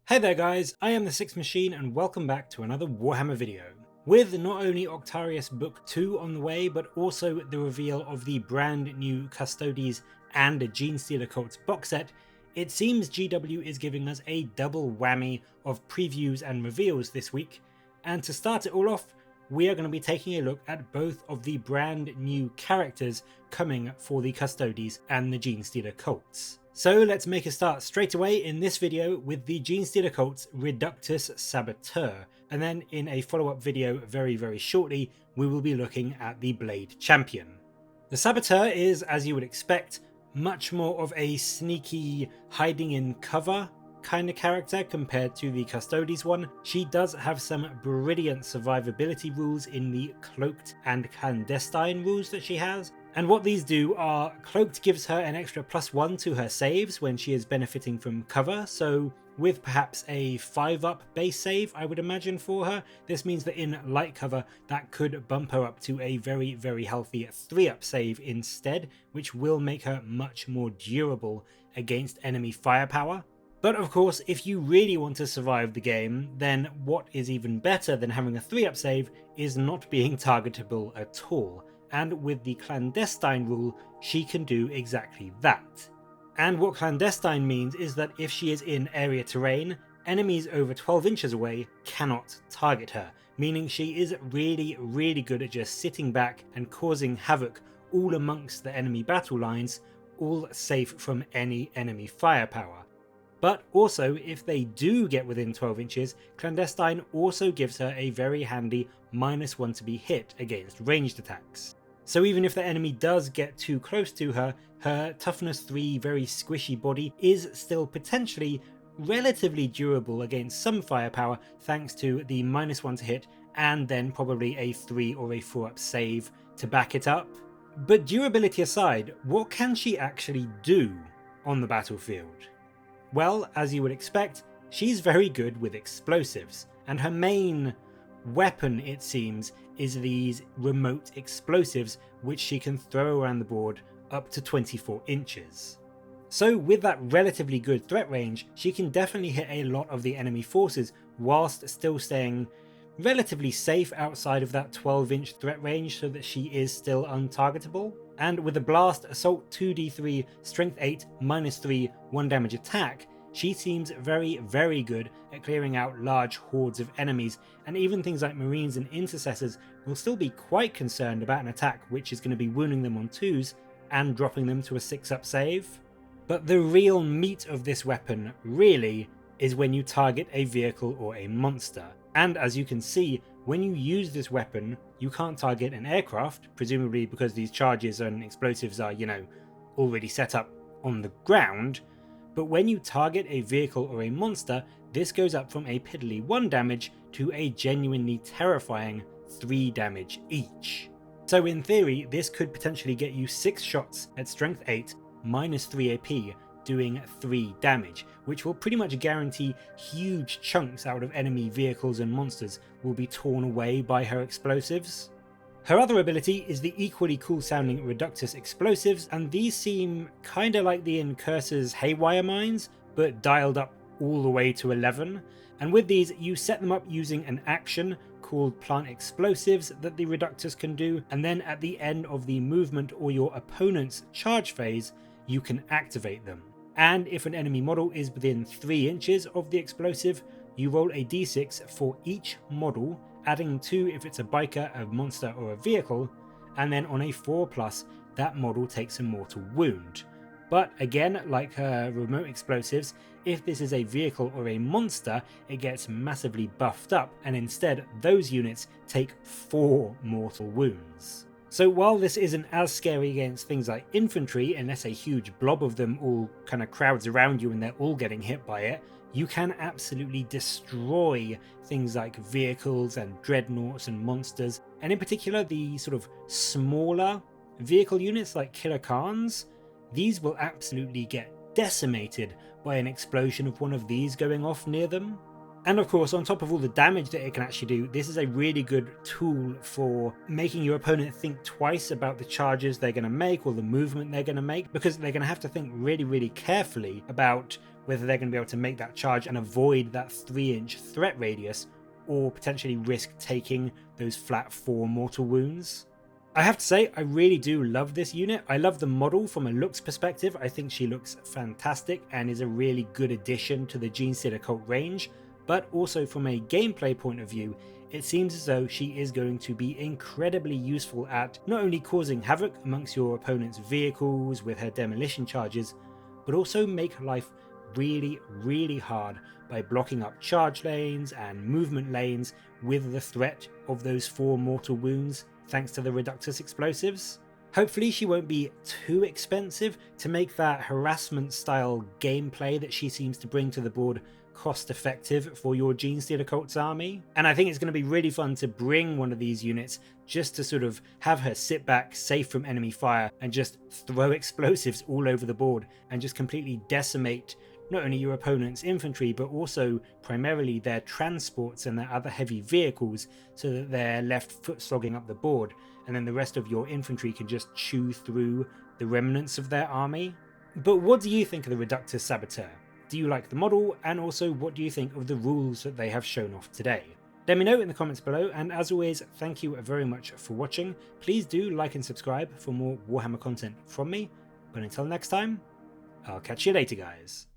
Hey there guys, I am the Sixth Machine and welcome back to another Warhammer video. With not only Octarius Book 2 on the way, but also the reveal of the brand new Custodes and Genestealer Cults box set, it seems GW is giving us a double whammy of previews and reveals this week, and to start it all off, we are going to be taking a look at both of the brand new characters coming for the Custodes and the Genestealer Cults. So let's make a start straight away in this video with the Genestealer Cults Reductus Saboteur, and then in a follow-up video very shortly we will be looking at the Blade Champion. The Saboteur is, as you would expect, much more of a sneaky, hiding in cover kind of character compared to the Custodes one. She does have some brilliant survivability rules in the Cloaked and Clandestine rules that she has. And what these do are, Cloaked gives her an extra +1 to her saves when she is benefiting from cover, so with perhaps a 5-up base save I would imagine for her, this means that in light cover that could bump her up to a very healthy 3-up save instead, which will make her much more durable against enemy firepower. But of course, if you really want to survive the game, then what is even better than having a 3-up save is not being targetable at all. And with the Clandestine rule, she can do exactly that. And what Clandestine means is that if she is in area terrain, enemies over 12 inches away cannot target her, meaning she is really good at just sitting back and causing havoc all amongst the enemy battle lines, all safe from any enemy firepower. But also, if they do get within 12 inches, Clandestine also gives her a very handy -1 to be hit against ranged attacks. So even if the enemy does get too close to her, her toughness 3 very squishy body is still potentially relatively durable against some firepower thanks to the -1 to hit and then probably a 3 or a 4-up save to back it up. But durability aside, what can she actually do on the battlefield? Well, as you would expect, she's very good with explosives, and her main weapon, it seems, is these remote explosives which she can throw around the board up to 24 inches. So with that relatively good threat range, she can definitely hit a lot of the enemy forces whilst still staying relatively safe outside of that 12-inch threat range so that she is still untargetable. And with a Blast, Assault 2d3, Strength 8, -3, 1 damage attack, she seems very good at clearing out large hordes of enemies, and even things like Marines and Intercessors will still be quite concerned about an attack which is going to be wounding them on 2s and dropping them to a 6-up save. But the real meat of this weapon, really, is when you target a vehicle or a monster. And as you can see, when you use this weapon, you can't target an aircraft, presumably because these charges and explosives are, already set up on the ground. But when you target a vehicle or a monster, this goes up from a piddly 1 damage to a genuinely terrifying 3 damage each. So in theory, this could potentially get you 6 shots at Strength 8, -3 AP, doing 3 damage, which will pretty much guarantee huge chunks out of enemy vehicles and monsters will be torn away by her explosives. Her other ability is the equally cool sounding Reductus explosives, and these seem kinda like the Incursor's Haywire mines, but dialed up all the way to 11. And with these, you set them up using an action called Plant Explosives that the Reductus can do, and then at the end of the movement or your opponent's charge phase, you can activate them. And if an enemy model is within 3 inches of the explosive, you roll a d6 for each model, adding 2 if it's a biker, a monster or a vehicle, and then on a 4+, that model takes a mortal wound. But again, like her remote explosives, if this is a vehicle or a monster, it gets massively buffed up, and instead those units take 4 mortal wounds. So while this isn't as scary against things like infantry, unless a huge blob of them all kind of crowds around you and they're all getting hit by it, you can absolutely destroy things like vehicles and dreadnoughts and monsters, and in particular the sort of smaller vehicle units like Killer Khans. These will absolutely get decimated by an explosion of one of these going off near them. And of course, on top of all the damage that it can actually do, this is a really good tool for making your opponent think twice about the charges they're going to make or the movement they're going to make, because they're going to have to think really carefully about whether they're going to be able to make that charge and avoid that 3-inch threat radius, or potentially risk taking those flat 4 mortal wounds. I have to say, I really do love this unit. I love the model from a looks perspective. I think she looks fantastic and is a really good addition to the Genestealer Cult range, but also from a gameplay point of view, it seems as though she is going to be incredibly useful at not only causing havoc amongst your opponent's vehicles with her demolition charges, but also make life really hard by blocking up charge lanes and movement lanes with the threat of those 4 mortal wounds thanks to the Reductus explosives. Hopefully she won't be too expensive to make that harassment style gameplay that she seems to bring to the board cost effective for your Genestealer Cults army. And I think it's going to be really fun to bring one of these units just to sort of have her sit back, safe from enemy fire, and just throw explosives all over the board and just completely decimate not only your opponent's infantry, but also primarily their transports and their other heavy vehicles, so that they're left foot slogging up the board, and then the rest of your infantry can just chew through the remnants of their army. But what do you think of the Reductus Saboteur? Do you like the model, and also what do you think of the rules that they have shown off today? Let me know in the comments below, and as always, thank you very much for watching. Please do like and subscribe for more Warhammer content from me, but until next time, I'll catch you later, guys.